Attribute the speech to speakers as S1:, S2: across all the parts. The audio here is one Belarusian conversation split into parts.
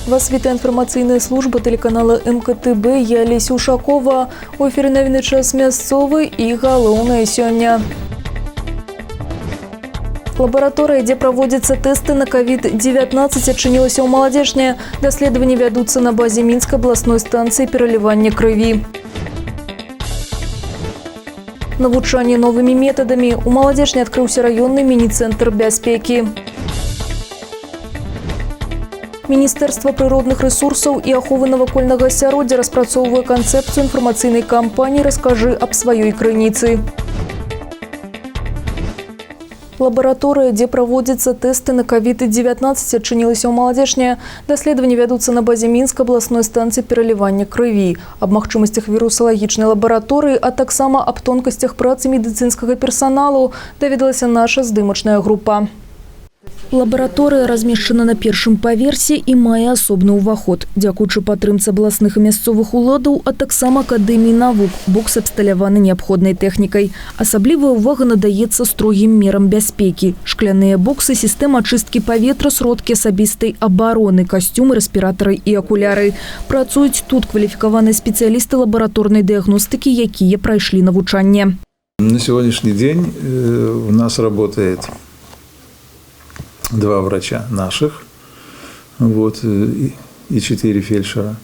S1: Вас вітає інформаційна служба телеканалу МКТБ. Я Олеся Ушакова. У ефірі новини час місцевий і головне сьогодні. Лаборатория, где проводятся тесты на COVID-19, отчинилась у Молодежне. Доследования ведутся на базе Минской областной станции переливания крови. Навучание новыми методами. У Молодежне открылся районный мини-центр бяспеки. Министерство природных ресурсов и аховы навакольного асяроддзя распрацоўвае концепцию информационной кампании «Расскажи об своей крыніцы». Лаборатория, где проводятся тесты на COVID-19, отчинилась у Молодежне. Доследования ведутся на базе Минской областной станции переливания крови. Об магчымасцях вирусологичной лаборатории, а таксама об тонкостях працы медицинского персоналу даведалася наша здымачная группа. Лаборатория размешчана на першым паверсе і мае асобны ўваход. Дзякуючы падтрымцы абласных і мясцовых уладаў, а таксама акадэміі навук, бокс абсталяваны неабходнай тэхнікай. Асаблівая ўвага надаецца строгім мерам бяспекі. Шкляныя боксы, сістэма ачысткі паветра, сродкі асабістай абароны, касцюмы, рэспіратары і акуляры. Працуюць тут кваліфікаваныя спецыялісты лабараторнай дыягностыкі, якія прайшлі навучанне.
S2: На сегодняшний день у нас работает 2 врача наших, и 4 фельдшера.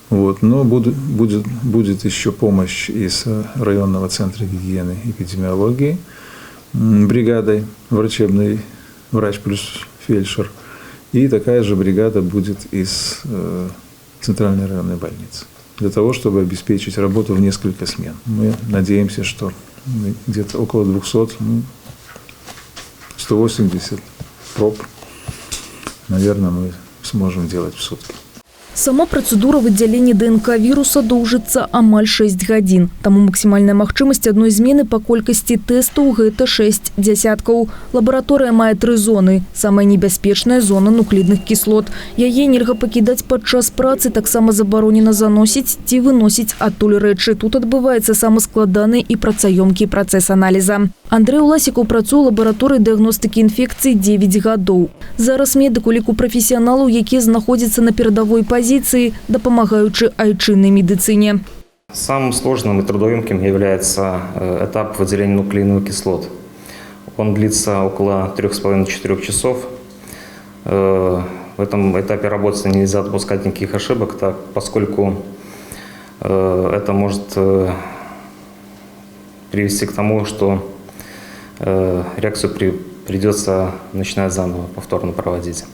S2: Но будет еще помощь из районного центра гигиены и эпидемиологии, бригадой врачебной, врач плюс фельдшер. И такая же бригада будет из центральной районной больницы. Для того, чтобы обеспечить работу в несколько смен. Мы надеемся, что где-то около 200, 180 проб, наверное, мы сможем делать в сутки.
S1: Сама процедура выдзялення ДНК вируса доўжыцца амаль 6 гадзін. Таму максімальная магчымасць адной змены па колькасці тэстаў – гэта 6 дзясяткаў. Лабараторыя мае 3 зоны. Самая небяспечная – зона нуклідных кіслот. Яе нельга пакідаць падчас працы, таксама забаронена заносіць ці выносіць адтуль рэчы. Тут адбываецца самы складаны і працаёмкі працэс аналіза. Андрэй Уласікаў працуе ў лабараторыі дыягностыкі інфекцый 9 гадоў. Зараз медык у ліку прафесіяналаў, якія знаходзяцца на перадавой позиции, дапамагаючы айчыннай медицине.
S3: Самым сложным и трудоемким является этап выделения нуклеиновых кислот. Он длится около 3,5-4 часов. В этом этапе работы нельзя допускать никаких ошибок, поскольку это может привести к тому, что реакцию придется начинать заново, повторно проводить.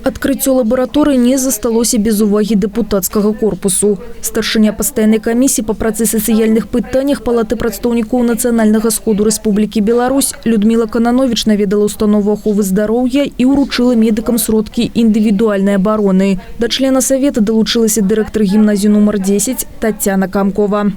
S1: Адкрыццё лабараторыі не засталося без увагі дэпутацкага корпусу. Старшыня пастаяннай камісіі па працы сацыяльных пытаннях Палаты прадстаўнікоў Нацыянальнага сходу Рэспублікі Беларусь Людмила Кананович наведала установу аховы здароўя і ўручыла медыкам сродкі індывідуальнай абароны. Да члена савета далучылася дырэктар гімназіі нумар 10 Татьяна Камкова.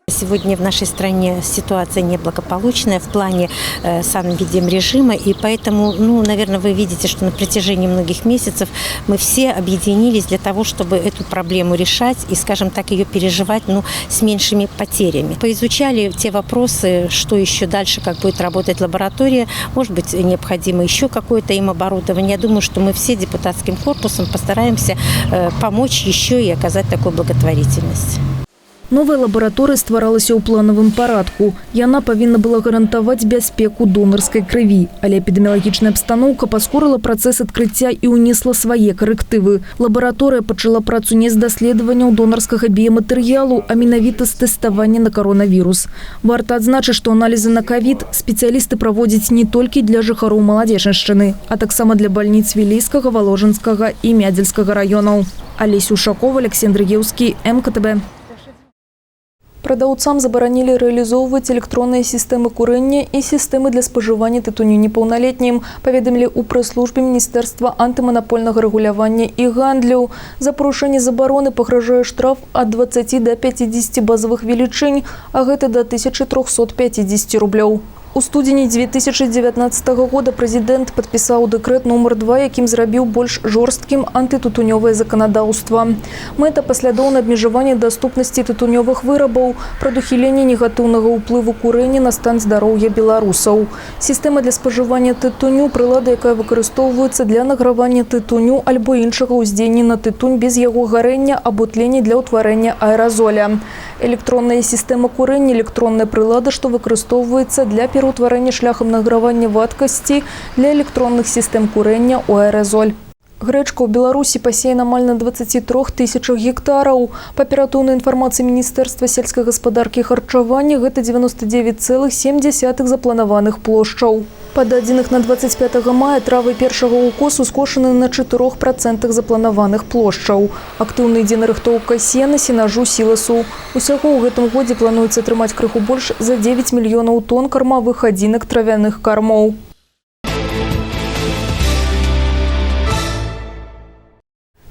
S4: Сегодня в нашей стране ситуация неблагополучная в плане санэпидемрежима, и поэтому, наверное, вы видите, что на протяжении многих месяцев мы все объединились для того, чтобы эту проблему решать и, скажем так, ее переживать с меньшими потерями. Поизучали те вопросы, что еще дальше, как будет работать лаборатория, может быть, необходимо еще какое-то им оборудование. Я думаю, что мы все депутатским корпусом постараемся помочь еще и оказать такую благотворительность.
S1: Новая лабаратория стваралася ў планавым парадку. Яна павінна была гарантаваць бяспеку донарскай крыві. Але эпідэміялагічная абстаноўка паскорыла працэс адкрыцця і ўнесла свае карэктывы. Лабараторыя пачала працу не з даследаванняў донарскага біяматэрыялу, а менавіта з тэставання на каронавірус. Варта адзначыць, што аналізы на ковід спецыялісты праводзяць не толькі для жыхароў Маладзечаншчыны, а таксама для бальніц Вілейскага, Воложенскага і Мядзельскага раёнаў. Олеся Ушакова, Александр Еўскі, МКТБ. Прадаўцам забаранілі рэалізоўваць электронныя сістэмы курэння і сістэмы для спажывання тытуню непаўналетнім, паведамілі ў прэс-службе Міністэрства антыманапольнага рэгулявання і гандлю. За парушэнне забароны пагражае штраф ад 20 да 50 базавых велічынь, а гэта да 1350 рублёў. У студзені 2019 года прэзідэнт падпісаў дэкрэт нумар 2, якім зрабіў больш жорсткім антытутунёвае заканадаўства. Мэта паслядоўнае абмежаванне даступнасці тытунёвых вырабаў, прадухіленне негатыўнага ўплыву курэння на стан здароўя беларусаў. Сістэма для спажывання тытуню – прылада, якая выкарыстоўваецца для награвання тытуню альбо іншага ўздзеяння на тытунь без яго гарэння або тлення для ўтварэння аэразоля. Электронная сістэма курэння – электронная прылада, што выкарыстоўваецца для пераўтварэння шляхам награвання вадкасці для электронных сістэм курэння ў аэразоль. Грэчка ў Беларусі пасеяна амаль на 23 тысячах гектараў. Па аператыўнай інфармацыі Міністэрства сельскай гаспадаркі і харчавання, гэта 99,7 запланаваных плошчаў. Па дадзеных на 25 мая травы першага укосу скошаны на 4% запланаваных плошчаў. Актыўна ідзе нарыхтоўка сена, сенажу, сіласу. Усяго ў гэтым годзе плануецца атрымаць крыху больш за 9 мільёнаў тонн кармавых адзінак травяных кармоў.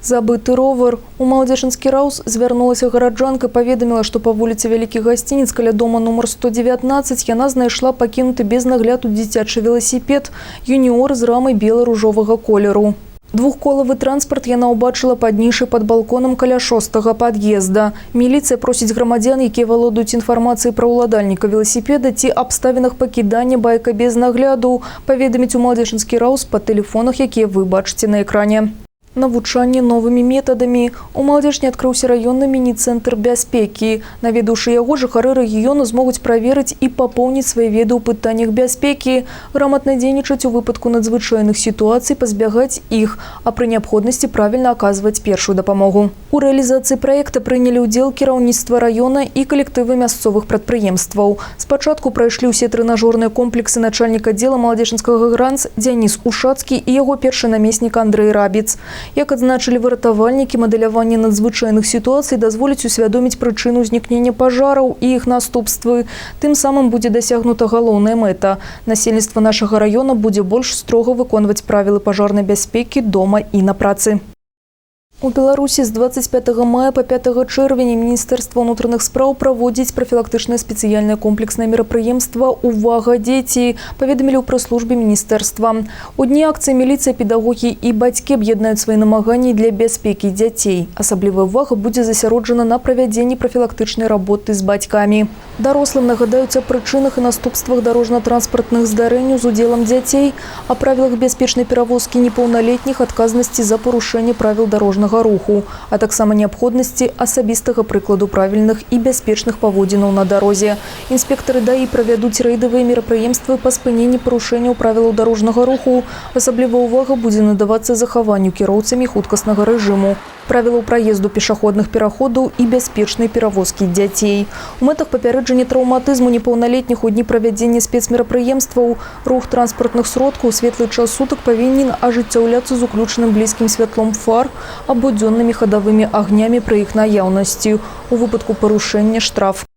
S1: Забыты ровар. У Маладзечынскі раус звярнулася гараджанка і паведаміла, што па вуліцы Вялікі гасцініц каля дома нумар 119 яна знайшла пакінуты без нагляду дзіцячы веласіпед «Юніор» з рамай бела-ружовага колеру. Двухколавы транспарт яна ўбачыла пад нішай пад балконам каля 6-га пад'езда. Міліцыя просіць грамадзян, якія валодаюць інфармацыяй пра ўладальніка веласіпеда ці абставінах пакідання байка без нагляду, паведаміць у Маладзечынскі раус па тэлефонах, якія вы бачыце на экране. Навучанне новымі метадамі. У Маладзечні адкрыўся раённы міні-цэнтр бяспекі. Наведаўшы яго, жыхары рэгіёну змогуць праверыць і папоўніць свае веды ў пытаннях бяспекі, граматна дзейнічаць у выпадку надзвычайных сітуацый, пазбягаць іх, а пры неабходнасці правільна аказваць першую дапамогу. У рэалізацыі праекта прынялі ўдзел кіраўніцтва раёна і калектывы мясцовых прадпрыемстваў. Спачатку прайшлі ўсе трэнажорныя комплексы начальнік аддзела Маладзечынскага ГРАНЦ Дзяніс Ушацкі і яго першы намеснік Андрэй Рабіц. Як адзначылі выратавальнікі, мадэляванне надзвычайных сітуацый дазволіць усвядоміць прычыну ўзнікнення пажараў і іх наступствы. Тым самым будзе дасягнута галоўная мэта. Насельніцтва нашага раёна будзе больш строга выконваць правілы пажарнай бяспекі дома і на працы. У Беларусі з 25 мая па 5 чэрвеня Міністэрства ўнутраных спраў праводзіць прафілактычнае спецыяльнае комплекснае мерапрыемства «Увага, дзеці», паведамілі ў прэс-службе міністэрства. У дні акцыі міліцыя, педагогі і бацькі аб'яднаюць свае намаганні для бяспекі дзяцей. Асаблівая ўвага будзе засяроджана на правядзенні прафілактычнай работы з бацькамі. Дарослым нагадаюць аб прычынах і наступствах дарожна-транспартных здарэнняў з удзелам дзяцей, о правілах бяспечнай перавозкі непаўналетніх, адказнасці за парушэнне правіл дарожнага руху, а таксама неабходнасці асабістага прыкладу правільных і бяспечных паводзінаў на дарозе. Інспектары ДАІ правядуць рэйдавыя мерапрыемствы па спыненні парушэнняў правілаў дарожнага руху. Асаблівая ўвага будзе надавацца захаванню кіроўцамі хуткаснага рэжыму, правілаў праезду пешаходных пераходаў і бяспечнай перавозкі дзяцей. У мэтах папярэджання траўматызму непаўналетніх у дні правядзення спецмерапрыемстваў рух транспартных сродкаў у светлы час сутак павінен ажыццяўляцца з уключаным блізкім святлом фар або дзённымі хадавымі агнямі пры іх наяўнасці. У выпадку парушэння штраф.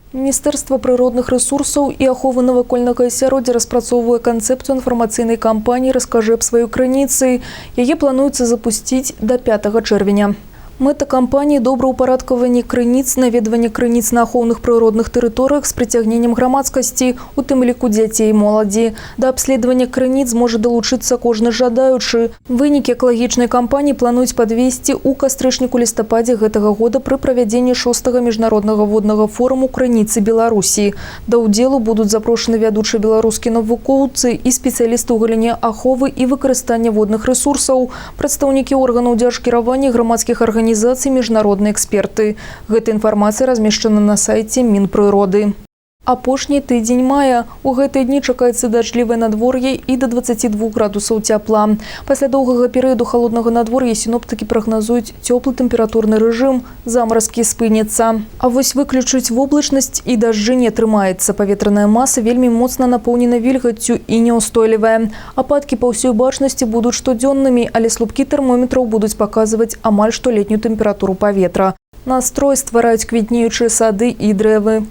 S1: Міністэрства прыродных рэсурсаў і аховы навакольнага асяроддзя распрацоўвае канцэпцыю інфармацыйнай кампаніі «Раскажы аб сваёй крыніцы». Яе плануецца запусціць да 5 чэрвеня. Мэта кампаніі – добраўпарадкаванне крыніц, наведванне крыніц на ахоўных прыродных тэрыторыях з прыцягненнем грамадскасці, у тым ліку дзяцей і моладзі. Да абследавання крыніц можа далучыцца кожны жадаючы. Вынікі экалагічнай кампаніі плануюць падвесці ў кастрычніку-лістападзе гэтага года пры правядзенні 6-га міжнароднага воднага форуму «Крыніцы Беларусі». Да ўдзелу будуць запрошаны вядучыя беларускія навукоўцы і спецыялісты ў галіне аховы і выкарыстання водных рэсурсаў, прадстаўнікі органаў дзяржкіравання, грамадскіх арганізацый, міжнародныя эксперты. Гэта інфармацыя размешчана на сайце Мінпрыроды. Апошні тыдзень мая. У гэтыя дні чакаецца дажджлівае надвор'е і да 22 градусаў цяпла. Пасля доўгага перыяду халоднага надвор'я сіноптыкі прагназуюць цёплы тэмпературны рэжым, замаразкі спыняцца. А вось выключыць воблачнасць і дажджы не атрымаецца. Паветраная маса вельмі моцна напоўнена вільгаццю і няўстойлівая. Ападкі па ўсёй бачнасці будуць штодзённымі, але слупкі тэрмометраў будуць паказваць амаль што летнюю тэмпературу паветра. Настрой ствараюць квітнеючыя сады і дрэвы.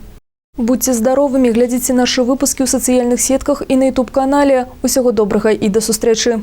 S1: Будьце здаровымі, глядзіце нашы выпускі ў сацыяльных сетках і на YouTube-канале. Усяго добрага і да сустрэчы!